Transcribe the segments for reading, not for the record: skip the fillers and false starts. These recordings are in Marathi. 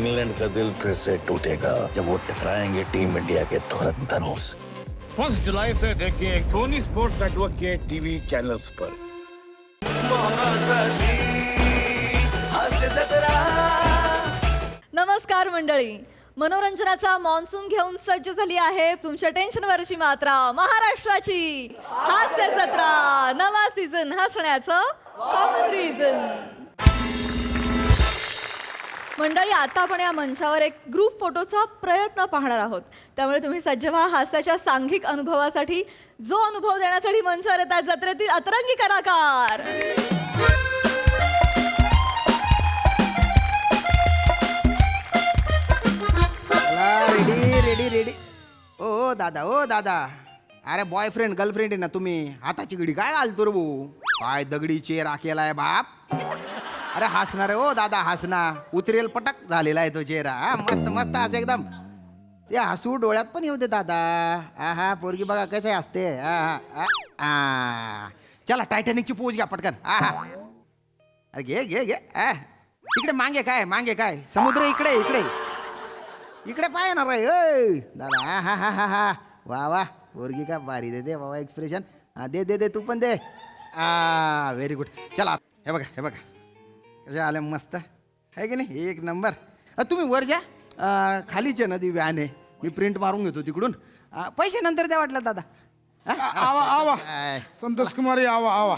इंग्लैंड का दिल फिर से टूटेगा जब वो टकराएंगे टीम इंडिया के धुरंधरों से। 1 जुलाई से देखिए सोनी स्पोर्ट्स नेटवर्क के टीवी चैनल्स पर। नमस्कार मंडळी, मनोरंजनाचा मॉन्सून घेऊन सज्ज झाली आहे तुमच्या टेन्शनवरची मात्रा महाराष्ट्राची हास्य जत्रा, नवा सीझन हसण्याचं कॉमन रिझन। मंडळी, आता आपण या मंचावर एक ग्रुप फोटोचा प्रयत्न पाहणार आहोत, त्यामुळे तुम्ही सज्ज व्हा हास्याच्या सांघिक अनुभवासाठी। जो अनुभव देण्यासाठी मंचावर येतात जत्रेतील अतरंगी कलाकार। Ready ready. ओ दादा, अरे बॉयफ्रेंड गर्लफ्रेंड आहे ना तुम्ही? हाताची घडी काय घालतो रे भाऊ? काय दगडी चेहरा केलाय बाप? अरे हसणार आहे ओ दादा, हसना उतरेल पटक झालेला आहे तो चेहरा। मस्त मस्त असं एकदम ते हसू डोळ्यात पण येऊ दे दादा। हा पोरगी बघा कसं असते। चला टायटॅनिकची पोज घ्या पटकन। अरे घे घे घे। तिकडे मागे काय समुद्र इकडे इकडे इकडे पाय ना रे दादा। हा वा वा पोरगी का भारी दे बाबा एक्सप्रेशन। दे तू पण दे। Very good. चला हे बघा कसे आले मस्त आहे की नाही? एक नंबर। तुम्ही वर जा, खालीच आहे नदी व्हॅन आहे, मी प्रिंट मारून घेतो तिकडून। पैसे नंतर द्या वाटलं दादा। आवा संतोष कुमारी आवा।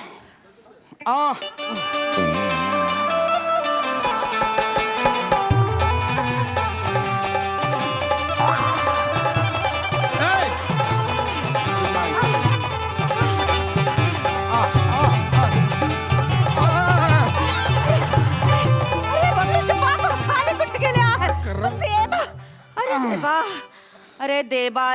अरे देवा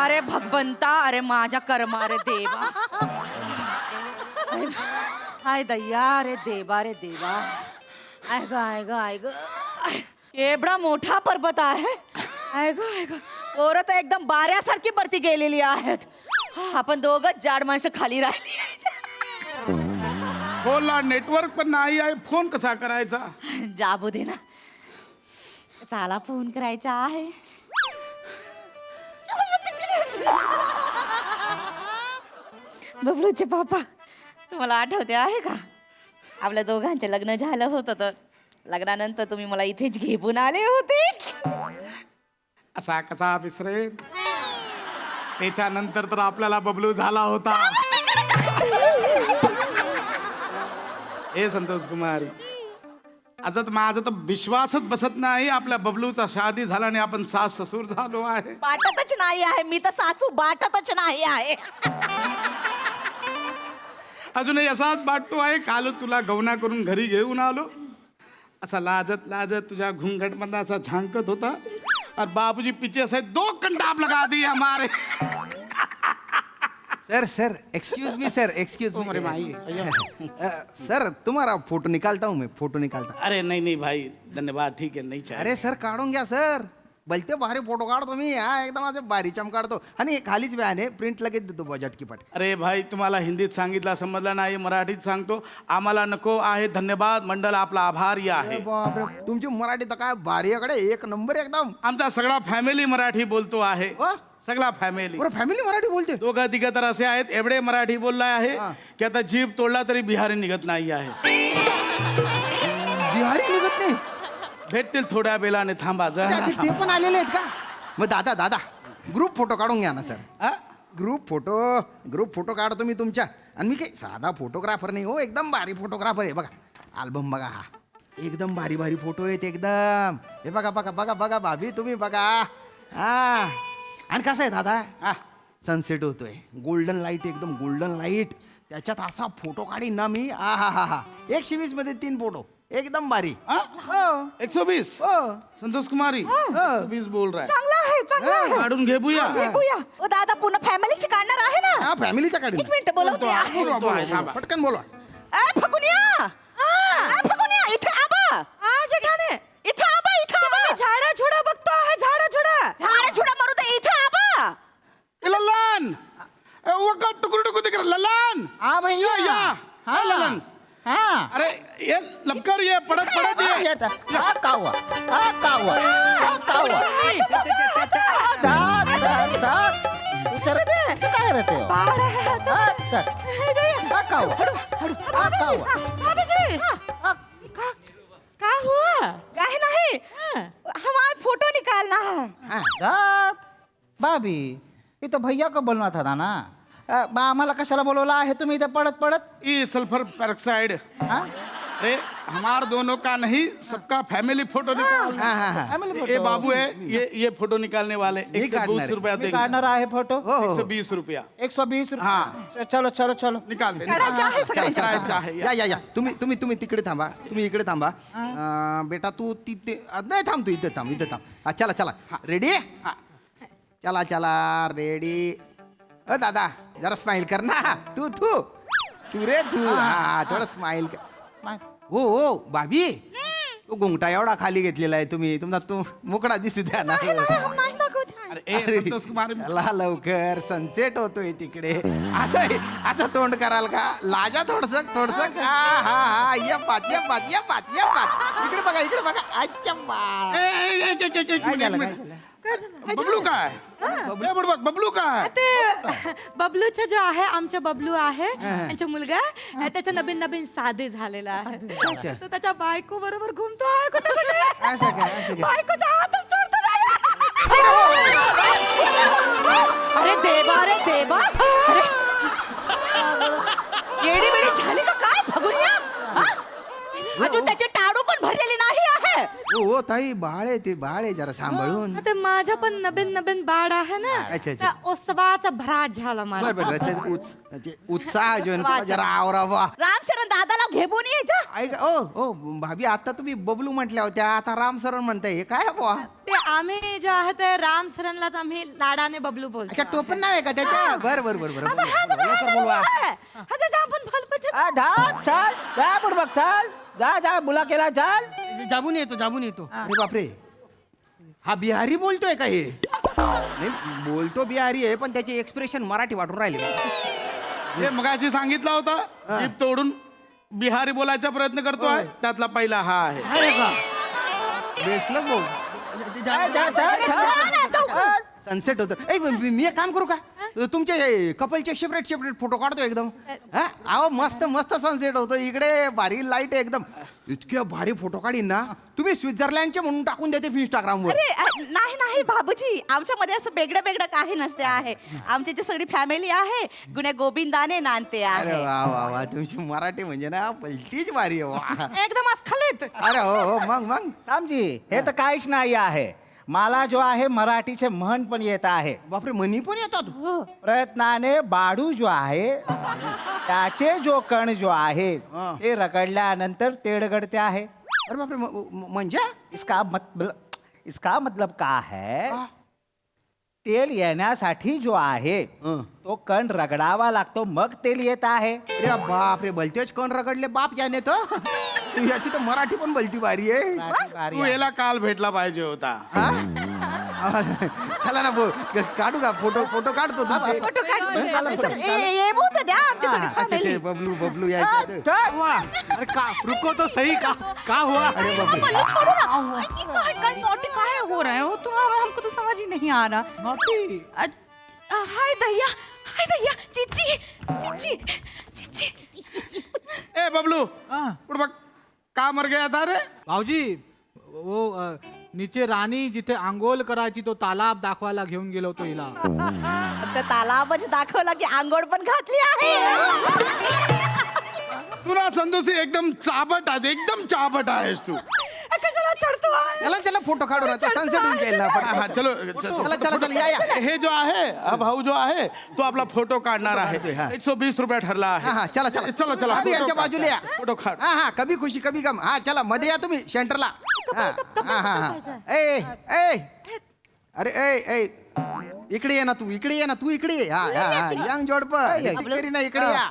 रे भगवंता, अरे माझ्या कर्मा रे देवा। हाय दय्या रे देवा आय ग एवढा मोठा पर्वत आहे। आय ग पोरं तर एकदम बाऱ्यासारखी भरती गेलेली आहेत। आपण दोघंच जाड माणसं खाली राहिली आहेत। फोनला नेटवर्क पण नाही आहे, फोन कसा करायचा? जाबू दे ना, चाला फोन करायचा आहे। बबलूचे पापा, तुम्हाला आठवते आहे का आपल्या दोघांचे लग्न झालं होतं, तर लग्नानंतर तुम्ही मला इथेच घेऊन आले होते। असा कसा विसरे? त्याच्यानंतर तर आपल्याला बबलू झाला होता। हे संतोष कुमारी, आता माझा तर विश्वासच बसत नाही आपल्या बबलूचा शादी झाला आणि आपण सास ससूर झालो आहे। बाटतच नाही आहे, मी तर सासू बाटतच नाही आहे। अजूनही असाच बाटतो आहे। काल तुला गवना करून घरी घेऊन आलो, असा लाजत तुझ्या घुंघट मध्ये असा झांकत होता, और बाबूजी पीछे से 2 कंटाप लगा दिए हमारे। सर एक्सक्यूज मी अरे भाई सर तुम्हारा फोटो निकालता हूँ मैं, फोटो निकालता। अरे नहीं भाई धन्यवाद, ठीक है, नहीं चाहिए। अरे सर काढून घ्या सर, भलते भारी फोटो काढतो मी। एकदम असे भारी चम काढतो, आणि खालीच व्हॅन आहे, प्रिंट लगेच देतो बजेट की पट। अरे भाई तुम्हाला हिंदीत सांगितलं समजलं नाही, मराठीत सांगतो। आम्हाला नको आहे, धन्यवाद मंडळ आपला आभारी आहे। बापरे, तुमची मराठी तर काय भारी आहे कडे, एक नंबर एकदम। आमचा सगळा फॅमिली मराठी बोलतो आहे, सगळा फॅमिली। फॅमिली मराठी बोलते? दोघं तिघं तर असे आहेत, एवढे मराठी बोलला आहे की आता जीभ तोडला तरी बिहारी निघत नाही आहे। बिहारी निघत नाही? भेटतील थोड्या वेळाने, थांबा जरा। ते पण आलेले आहेत का? मग दादा ग्रुप फोटो काढून घ्या ना सर। ग्रुप फोटो काढतो मी तुमच्या, आणि मी काही साधा फोटोग्राफर नाही हो, एकदम भारी फोटोग्राफर आहे। बघा अल्बम बघा, हा एकदम भारी फोटो आहेत एकदम। हे बघा भाभी तुम्ही बघा। आणि कसं आहे दादा, सनसेट होतोय, गोल्डन लाईट, एकदम गोल्डन लाईट, त्याच्यात असा फोटो काढीन ना मी। 120 मध्ये 3 फोटो एकदम भारी। 120? संतोष कुमारी 120 बोल रहा है। चांगला आहे काढून घे बुया। ओ दादा, पुन्हा फॅमिलीची काढणार आहे ना? हा फॅमिलीचा काढीन। 1 मिनिट बोलवते आहे। पटकन बोला। फगुनिया इथे आबा। इथे आबा झाडा झुडा बघतो आहे, झाडा झुडा मारू दे, इथे आबा। ललन वो का टुकड़े दिख रहा ललन। हाँ भैया। या ललन। अरे ये लपकर ये पडत पडत ये. येत हा कावा हा कावा हा कावा उचर काय रहते हो बाळ आहे हा तो. हा, चल. हा कावा हा कावा बाबाजी, क्या हुआ? काहे नहीं हमारा फोटो निकालना है. जात भाभी ये तो भैया को बोलना था ना आम्हाला कशाला बोलवला आहे तुम्ही इथे पडत पडत ये सल्फर पेरोक्साइड. हा? अरे हमार दोनों का नहीं, सबका फैमिली फोटो निकाल. हा हा हा Family ये photo. बाबू है, ये फोटो निकालने वाले. ये 120 रुपया मी देंगे. काढणार आहे फोटो हो हो 120 रुपया 120 हाँ. चलो चलो चलो निकाल दे. काढायचं आहे चला, सगळ्यांच्या. चला, करायचं आहे. चला. या तुम्ही तिकडे थांबा, तुम्ही इकडे थांबा. बेटा तू तिथे नाही थांब, तू इथे थांब. हा, चला चला रेडी. हा. चला चला रेडी. दादा जरा स्माइल कर ना. तू रे तू. हा थोडं स्माइल कर. हो हो भाभी तो घुंगटा एवढा खाली घेतलेला आहे तुम्ही. तुमचा तू मोकळा दिसू द्या ना. हम नाही दाखवत आहे. अरे ए, संतोष कुमार. चला लवकर सनसेट होतोय तिकडे. असं तोंड कराल का? लाजा थोडस हा हा हा ये पात इकडे बघा अच्छा बा. ए, ए, ए, एक काय मिनिट. झालं? बबलू का आहे? ए, बुडबक, बबलू का आहे? ते बबलूचे जो आहे आमचे बबलू आहे त्यांचा मुलगा त्याच्या नवीन नवीन साधे झालेला आहे अच्छा. तो त्याच्या बायको बरोबर घुमतो आहे कुठे कुठे असं काय बायकोच्या हातच सोडतो अरे देवा अरे येडी बेडी झाली का काय भगुनिया? अजून त्याचे टाळू पण भरलेले नाही आहे. हो ताई बाळ आहे जरा सांभाळून. ते माझ्या पण नवीन बाळ आहे ना अच्छा. त्या उत्सवाचा भरात झाला माझा बरं ते उत्साह जो आहे ना, तुला जरा आवरावा. रामशरण दादाला घेऊन यायचा. ऐक ओ भाभी आता तुम्ही बबलू म्हटल्या होत्या, आता राम सरण म्हणताय. हे काय बुवा? ते आम्ही जे आहे ते राम सरणलाच आम्ही लाडाने बबलू बोलतो अच्छा टोपण नाव आहे का त्याच्या? बरं लवकर बोलवा. आपण भलपच चल जा बुडबक चल जा बुला केला चल जाबून येतो अरे बापरे, हा बिहारी बोलतोय का हे? नाही बोलतो बिहारी आहे, पण त्याचे एक्सप्रेशन मराठी वाटून राहिले. हे मगाशी सांगितलं होतं जीभ तोडून बिहारी बोलायचा प्रयत्न करतोय. त्यातला पहिला हा आहे. अरे का बेस्टला बोल. सनसेट होतं. मी एक काम करू का? तुमचे कपलचे सेपरेट फोटो काढतो एकदम. हा अहो मस्त सनसेट होतो इकडे. भारी लाईट आहे एकदम. इतके भारी फोटो काढीन ना तुम्ही स्वित्झर्लंडचे म्हणून टाकून देते इंस्टाग्रामवर. अरे नाही बाबूजी, आमच्यामध्ये असं वेगळं काही नसते आहे. आमची जी सगळी फॅमिली आहे गुन्हे गोविंदाने नांदते अरे आहे. वा तुमची मराठी म्हणजे ना पलटीच भारी आहे वा. एकदम आज खालीत अरे हो मग समजी हे तर काहीच नाही आहे. मला जो आहे मराठीचे म्हण पण येत आहे. बापरे मनी पण येतात. प्रयत्नाने बाडू जो आहे त्याचे जो कण जो आहे हा. ते रगडल्यानंतर तेडगडते आहे. अरे बापरे म्हणजे इसका मतलब का है तेल येण्यासाठी जो आहे तो कण रगडावा लागतो मग तेल येत आहे. अरे बापरे भलतेच कोण रगडले बाप याने तो. याची तर मराठी पण भलती भारी आहे. तू याला काल भेटला पाहिजे होता. हा? चला ना काढू का फोटो काढतो तुमचे. फोटो काढ. ये बोलत द्या आमची सगळी अच्छा ते फॅमिली. बबलू यायचे. अरे का रुको तो सही का हुआ? अरे बापरे छोड़ो ना. काय नॉटी काय हो रहा है वो तुम? हमको तो समझ ही नहीं आ रहा. हाय दैया चिच्ची. ए बबलू बुडबक का मर गया था रे? भाऊजी वो नीचे राणी जिथे आंघोळ करायची तो तालाब दाखवायला घेऊन गेलो होतो हिला. फक्त तालाबच दाखवला की आंघोळ पण घातली आहे. तुला संतोषी एकदम चाबट आहेस तू. कशाला चढतो आहे? चला फोटो काढू ना सनसेट होऊन जाईल ना. हा चलो चला या हे जो आहे हा भाऊ जो आहे तो आपला फोटो काढणार काढतोय, हा. आहे. 120 रुपये ठरला हा आहे. चला चलो अभी यांच्या बाजूला या. फोटो काढ. हा कभी खुशी कभी गम. हा चला मध्ये या तुम्ही सेंटरला. हा ए अरे ए इकडे ये ना तू इकडे ये. हा यंग जोडप ना इकडे या.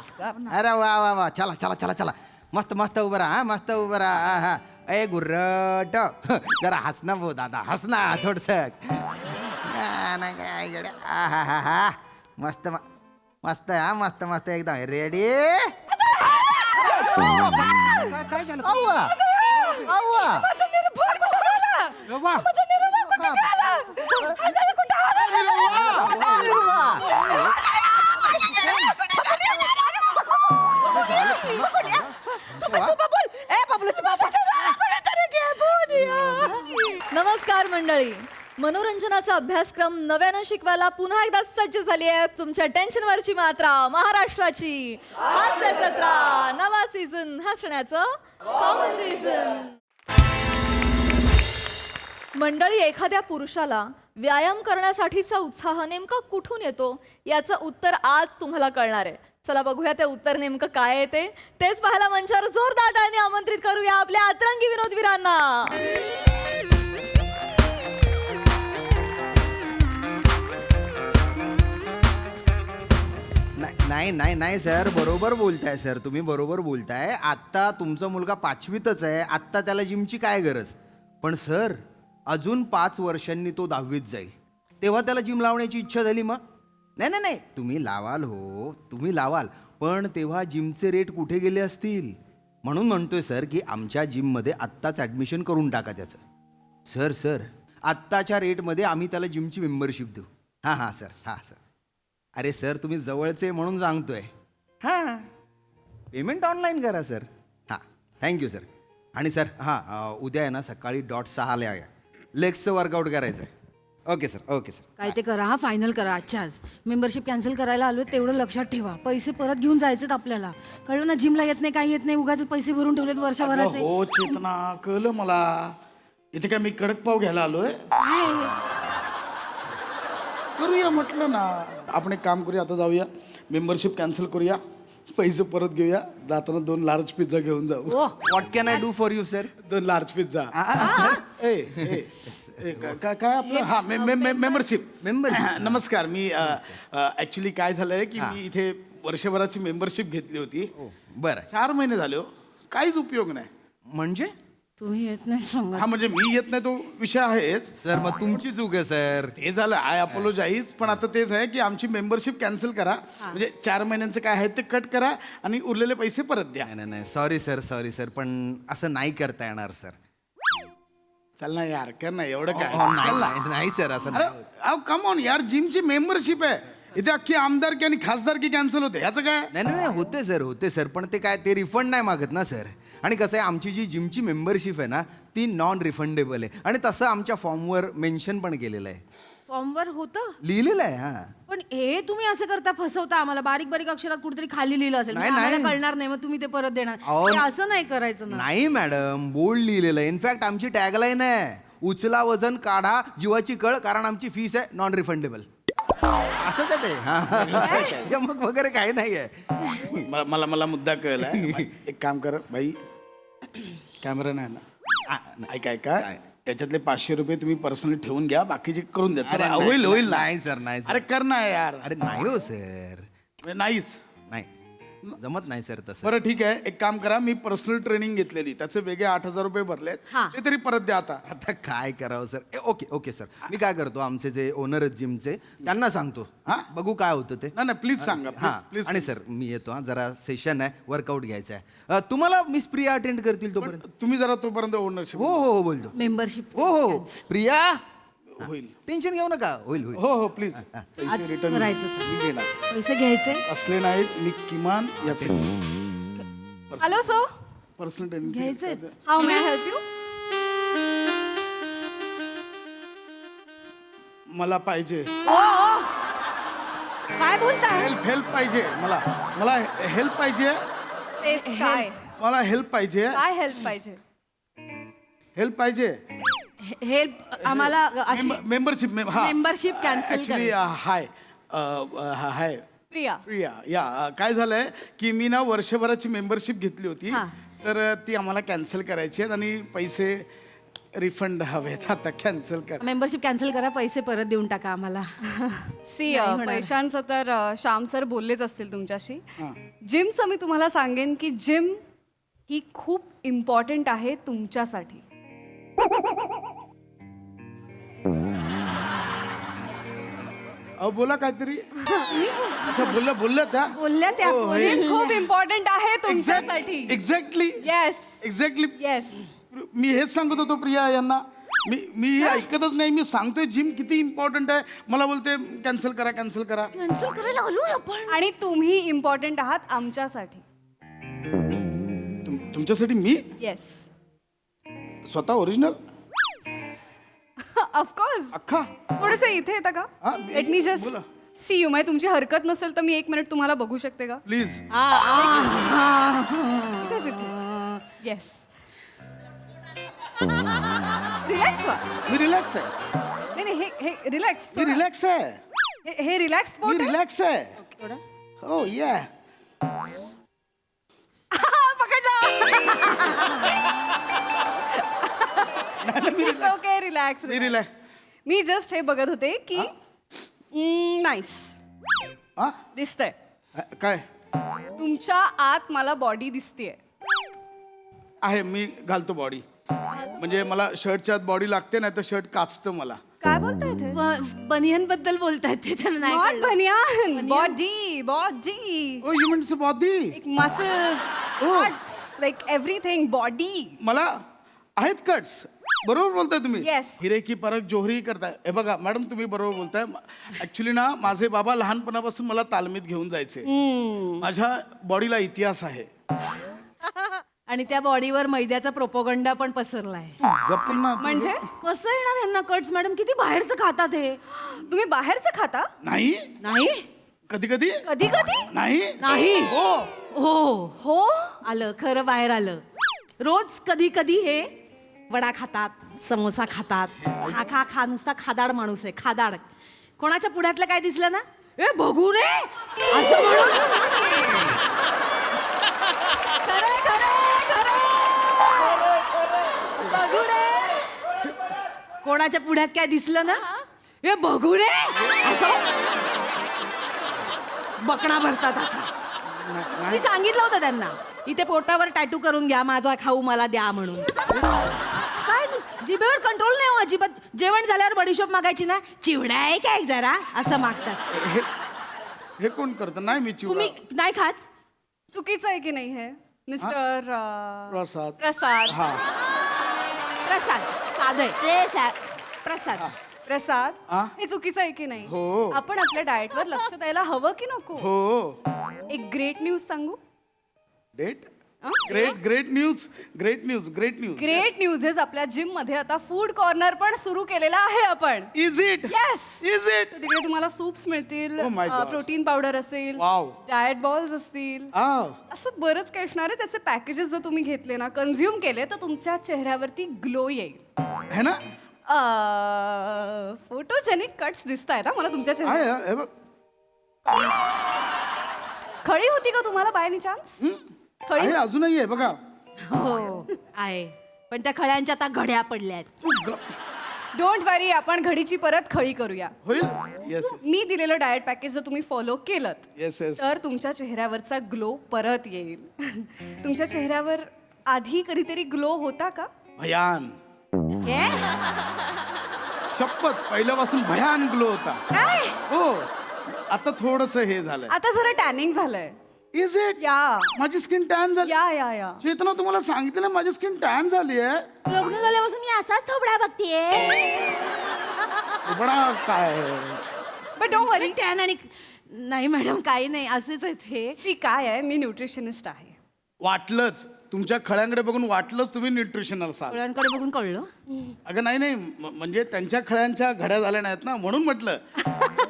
अरे वा चला मस्त उभं राहा. मस्त उभं राहा. हा ए गुर्रट जरा हसना भाऊ दादा हसना थोडस. मस्त एकदम रेडी. काय झालं? वा. नमस्कार मंडळी, मनोरंजनाचा अभ्यासक्रम नव्यानं शिकवायला पुन्हा एकदा सज्ज झाली आहे तुमच्या टेन्शनवरची मात्रा महाराष्ट्राची हास्य जत्रा. नवा सीझन हसण्याचं कॉमन रिझन. मंडळी, एखाद्या पुरुषाला व्यायाम करण्यासाठीचा उत्साह नेमका कुठून येतो याचं उत्तर आज तुम्हाला कळणार आहे. चला बघूया ते उत्तर नेमकं काय येते. तेच पाहायला मंचावर जोरदार टाळ्यांनी आमंत्रित करूया आपल्या अतरंगी विनोदवीरांना. नाही नाही नाही सर, बरोबर बोलताय सर, तुम्ही बरोबर बोलताय. आत्ता तुमचा मुलगा 5वीतच आहे, आत्ता त्याला जिमची काय गरज. पण सर, अजून 5 वर्षांनी तो 10वीत जाईल, तेव्हा त्याला जिम लावण्याची इच्छा झाली. मग नाही नाही नाही, तुम्ही लावाल, हो तुम्ही लावाल, पण तेव्हा जिमचे रेट कुठे गेले असतील. म्हणून म्हणतोय सर की आमच्या जिममध्ये आत्ताच ॲडमिशन करून टाका त्याचं. सर सर, आत्ताच्या रेटमध्ये आम्ही त्याला जिमची मेंबरशिप देऊ. हां हां सर, हां सर. अरे सर, तुम्ही जवळचे म्हणून सांगतोय. हां, पेमेंट ऑनलाईन करा सर. हां, थँक्यू सर. आणि सर हां, उद्या आहे ना सकाळी .6 या, लेग्सचं वर्कआउट करायचं आहे. Okay sir, okay sir. काय ते करा, हा फायनल करा आजच्या आज. मेंबरशिप कॅन्सल करायला आलो तेवढं लक्षात ठेवा. पैसे परत घेऊन जायचेत आपल्याला, कळलं ना. जिमला येत नाही, काही येत नाही, उगाच पैसे भरून ठेवलेत वर्षभराचे. हो चेतना, कळलं मला. इथे काय मी कडक पाव घ्यायला आलोय. करूया म्हटलं ना. आपण एक काम करूया, आता जाऊया, मेंबरशिप कॅन्सल करूया, पैसे परत घेऊया, जाताना 2 लार्ज पिझ्झा घेऊन जाऊ. What can I do for you sir? 2 large pizza. काय आपलं हा मेंबरशिप. नमस्कार. मी ऍक्च्युली काय झालंय की मी इथे वर्षभराची मेंबरशिप घेतली होती. बरं. 4 महिने झाले हो, काहीच उपयोग नाही. म्हणजे तुम्ही येत नाही सांगा. हा म्हणजे मी येत नाही तो विषय आहेच सर, मग तुमची चूक आहे सर. ते झालं, आय अपोलोजाईज. पण आता तेच आहे की आमची मेंबरशिप कॅन्सल करा, म्हणजे 4 महिन्यांचं काय आहे ते कट करा आणि उरलेले पैसे परत द्या. नाही नाही, सॉरी सर, सॉरी सर, पण असं नाही करता येणार सर. चल ना यार, कर ना, एवढं काय. नाही सर, असं नाही. अहो कम ऑन यार, जिमची मेंबरशिप आहे, इथे अख्खी आमदारकी आणि खासदारकी कॅन्सल होते, ह्याचं काय. नाही नाही नाही, होते सर, होते सर, पण ते काय, ते रिफंड नाही मागत ना सर. आणि कसं आहे, आमची जी जिमची मेंबरशिप आहे ना ती नॉन रिफंडेबल आहे, आणि तसं आमच्या फॉर्मवर मेन्शन पण केलेलं आहे, फॉर्मवर होतं. लिहिलेलं आहे. हां, पण हे तुम्ही असं करता, फसवता आम्हाला. बारीक बारीक अक्षरात कुठेतरी खाली लिहिलं असेल, नाही, म्हणजे आम्हाला नाही. कळणार नाही, मग तुम्ही ते परत देणार. अहो, हे असं नाही करायचं ना. नाही मॅडम, बोर्ड लिहिलेलं आहे. इनफॅक्ट आमची टॅगलाईन आहे, उचला वजन काढा जीवाची कळ, कारण आमची फीस आहे नॉन रिफंडेबल. असंच आहे ते. हां, मग वगैरे काही नाही आहे. मला मुद्दा कळलाय. एक काम कर बाई, कॅमेरा नाही ना, ऐका, त्याच्यातले 500 रुपये तुम्ही पर्सनली ठेवून घ्या, बाकीचे करून द्या. अरे, होईल होईल. नाही सर, नाही सर. अरे कर ना यार. अरे नाही हो सर, नाहीच. नाही जमत नाही सर तसं. बरं ठीक आहे, एक काम करा, मी पर्सनल ट्रेनिंग घेतलेली, त्याचे वेगळे 8,000 रुपये भरलेत, ते तरी परत द्या आता. आता काय करावं सर. ओके ओके सर, मी काय करतो, आमचे जे ओनर आहेत जिमचे त्यांना सांगतो. हां, बघू काय होतं ते. नाही प्लीज सांगा. हां, प्लीज. आणि सर मी येतो. हां, जरा सेशन आहे, वर्कआउट घ्यायचं आहे. तुम्हाला मिस प्रिया अटेंड करतील तोपर्यंत. तुम्ही जरा तोपर्यंत ओनरशिप. हो हो हो, बोलतो. मेंबरशिप हो हो, प्रिया होईल. टेन्शन घेऊ नका, होईल होईल. हो प्लीज. पैसे आज रिटर्न करायचंच. मी देणार. पैसे घ्यायचे. असले नाहीत, मी किमान याचे हॅलो सर, पर्सनल ट्रेनिंग घ्यायचेच. How may I help you? मला पाहिजे. काय बोलताय? हेल्प पाहिजे मला हेल्प पाहिजे. तेच काय, मला हेल्प पाहिजे. काय हेल्प पाहिजे? हेल्प पाहिजे. हेल्प आम्हाला अशी मेंबरशिप. मेंबरशिप कॅन्सल ऍक्च्युली हाय हाय प्रिया, या काय झालंय की मी ना वर्षभराची मेंबरशिप घेतली होती, तर ती आम्हाला कॅन्सल करायची आहेत आणि पैसे रिफंड हवेत. आता कॅन्सल करा. मेंबरशिप कॅन्सल करा, पैसे परत देऊन टाका आम्हाला. पैशांचं तर श्याम सर बोललेच असतील तुमच्याशी. जिमचं मी तुम्हाला सांगेन की जिम ही खूप इम्पॉर्टंट आहे तुमच्यासाठी. अहो बोला काहीतरी. अच्छा, बोलल्या त्या. बोलल्या त्या. जिम खूप इम्पॉर्टंट आहे तुमच्यासाठी. Exactly yes exactly. येस. मी हेच सांगत होतो प्रिया यांना मी हे ऐकतच नाही. मी सांगतोय जिम किती इम्पॉर्टंट आहे, मला बोलते कॅन्सल करा कॅन्सल करा. कॅन्सल करायला आलोय आपण. आणि तुम्ही इम्पॉर्टंट आहात आमच्यासाठी. तुमच्यासाठी मी येस. स्वतः ओरिजिनल ऑफकोर्स. अख्खा थोडंसं इथे येतं का? हा, लेट मी जस्ट बोला. See you. म्हणजे तुमची हरकत नसेल तर मी 1 मिनिट तुम्हाला बघू शकते का? प्लीज. इथेच इथे. येस. रिलॅक्स व्हा. मी रिलॅक्स आहे. नाही नाही हे रिलॅक्स. मी रिलॅक्स आहे. हे रिलॅक्स मी रिलॅक्स आहे. हो या. Okay relax. मी रिलॅक्स. मी जस्ट हे बघत होते की नाईस हा दिसतंय. काय तुमच्या आत मला बॉडी दिसतेय. आहे? मी घालतो बॉडी. म्हणजे मला शर्टच्या आत बॉडी लागते, नाही तर शर्ट काचतं मला. काय बोलताय ते? बनियन बद्दल बोलतायत ते त्यांना नाही नॉट कळलं. बनियान. Body body. Oh you means body. Like muscles, cuts, like everything. Body. मला आहेत कट्स. बरोबर बोलताय तुम्ही. Yes. हिरे की परख जोहरी करताय. हे बघा मॅडम, तुम्ही बरोबर बोलताय. ऍक्च्युली ना माझे बाबा लहानपणापासून मला तालमीत घेऊन जायचे. माझ्या बॉडीला इतिहास आहे. आणि त्या बॉडीवर मैद्याचा प्रोपोगंडा पण पसरलाय. जपून ना. म्हणजे कसं येणार यांना कट्स मॅडम? किती बाहेरचं खातात हे. तुम्ही बाहेरचं खाता? नाही नाही कधी कधी कधी कधी नाही. नाही. हो हो हो. आलं खरं बाहेर आलं. रोज कधी कधी हे वडा खातात, समोसा खातात. खा खा खा नुसता खादाड माणूस आहे. खादाड. कोणाच्या पुढ्यातलं काय दिसलं ना, ए बघू रे असं म्हणून. खरंय, खरंय, खरंय. बघू रे. कोणाच्या पुढ्यात काय दिसलं ना, ए बघू रे असं बकणा भरतात. असा मी सांगितलं होतं त्यांना, इथे पोटावर टॅटू करून घ्या, माझा खाऊ मला द्या म्हणून. काय जिभेवर कंट्रोल नाही हो अजिबात. जेवण झाल्यावर बडीशोप मागायची ना, चिवडा आहे काय जरा असं मागतात. हे कोण करतं? नाही मी चिवडा. तुम्ही नाही खात? चुकीचं आहे की नाही हे मिस्टर प्रसाद. प्रसाद? हा प्रसाद साधं आहे. प्रसाद प्रसाद हा? हे चुकीचं आहे की नाही? हो. आपण आपल्या डाएटवर लक्ष द्यायला हवं की नको? हो. एक ग्रेट न्यूज सांगू? Date. Great news. Great news. Great news. Great news is आपल्या जिम मध्ये आता फूड कॉर्नर पण सुरू केलेला आहे आपण. Is it? Yes. Is it? तिकडे तुम्हाला सूप्स मिळतील, Oh my God. Protein powder असेल, Wow. डाएट बॉल्स असतील, असं बरंच काही असणार आहे. त्याचे पॅकेजेस जर तुम्ही घेतले ना, कन्झ्युम केले, तर तुमच्या चेहऱ्यावरती ग्लो येईल. है ना? फोटोजेनिक कट्स दिसत आहेत मला तुमच्या आहे चेहऱ्यावर. हे बघ. खळी होती का तुम्हाला बाय एनी चान्स? खळी आहे अजूनही आहे बघा. हो आहे, पण त्या खळ्यांच्या आता घड्या पडल्यात. तू डोंट वरी, आपण घडीची परत खळी करूया. होईल. येस मी दिलेलं डाएट पॅकेज जर तुम्ही फॉलो केलं येस येस. तर तुमच्या चेहऱ्यावरचा ग्लो परत येईल. तुमच्या चेहऱ्यावर आधी कधीतरी ग्लो होता का? भयान. हे? शपथ पहिल्यापासून भयान ग्लो होता. काय? हो. आता थोडस हे झालंय. आता जरा टॅनिंग झालंय. Is it? या माझी स्किन टॅन झाली. या चेतना तुम्हाला सांगितलं माझी स्किन टॅन झाली आहे. लग्न झाल्यापासून मी असाच थोबडा बघतीये. बडा काय बट डोंट वरी. टॅन आणि नाही मॅडम काही नाही, असेच आहेत हे. सी काय आहे, मी न्यूट्रिशनिस्ट आहे. वाटलंच तुमच्या खळ्यांकडे बघून वाटलंच तुम्ही न्यूट्रिशनल असाल. डोळ्यांकडे बघून कळलं. अगं नाही म्हणजे त्यांच्या खळ्यांच्या घड्या झाल्या नाहीत ना, म्हणून म्हटलं.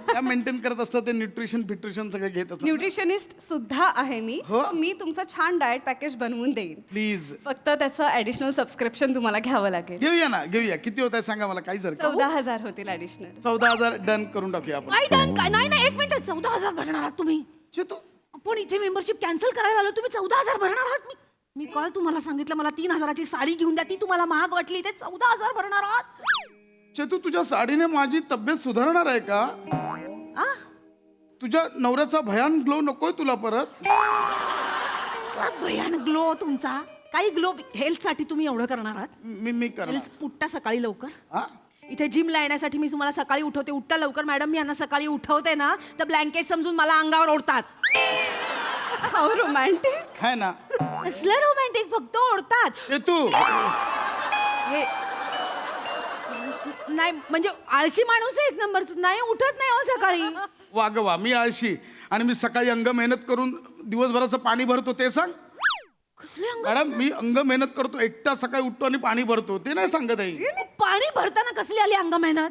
त्या मेंटेन करत असतात ते न्यूट्रिशन फिट्रिशन सगळं घेत असतात. न्यूट्रिशनिस्ट सुद्धा आहे मी. हो. So मी तुमचं छान डाएट पॅकेज बनवून देईन. प्लीज फक्त त्याचं ऍडिशनल सबस्क्रिप्शन तुम्हाला घ्यावं लागेल. घेऊया ना घेऊया. किती होत आहे सांगा मला. काही जर 14,000 होतील ऍडिशनल. 14,000 डन करून टाकूया आपण. काय डन काय? नाही नाही 1 मिनिट. 14,000 भरणार आहात तुम्ही? चेतू आपण इथे मेंबरशिप कॅन्सल करायला आलो, तुम्ही 14,000 भरणार आहात? मी काल तुम्हाला सांगितलं मला 3,000ची साडी घेऊन द्या, ती तुम्हाला महाग वाटली, ते 14,000 भरणार आहात? चेतू तुझ्या साडीने माझी तब्येत सुधारणार आहे का? तुझ्या नवऱ्याचा भयान ग्लो नकोय तुला परत? भयान ग्लो तुमचा काही ग्लो हेल्थ साठी तुम्ही एवढं करणार आहात? मी करणार. हेल्थ उठता सकाळी लवकर. हा? इथे जिमला येण्यासाठी मी तुम्हाला सकाळी उठवते. उठता लवकर मॅडम. मी यांना सकाळी उठवते ना, तर ब्लँकेट समजून मला अंगावर ओढतात. How romantic. है ना? कसलं रोमॅन्टिक, फक्त ओढतात. चेतू हे नाही म्हणजे आळशी माणूस आहे एक नंबर, नाही उठत नाही हो सकाळी. वा ग वा, मी आळशी आणि मी सकाळी अंग मेहनत करून दिवसभराचं पाणी भरतो ते सांग. मॅडम मी अंग मेहनत करतो, एकटा सकाळी उठतो आणि पाणी भरतो ते नाही सांगत आहे. पाणी भरताना कसली आली अंग मेहनत?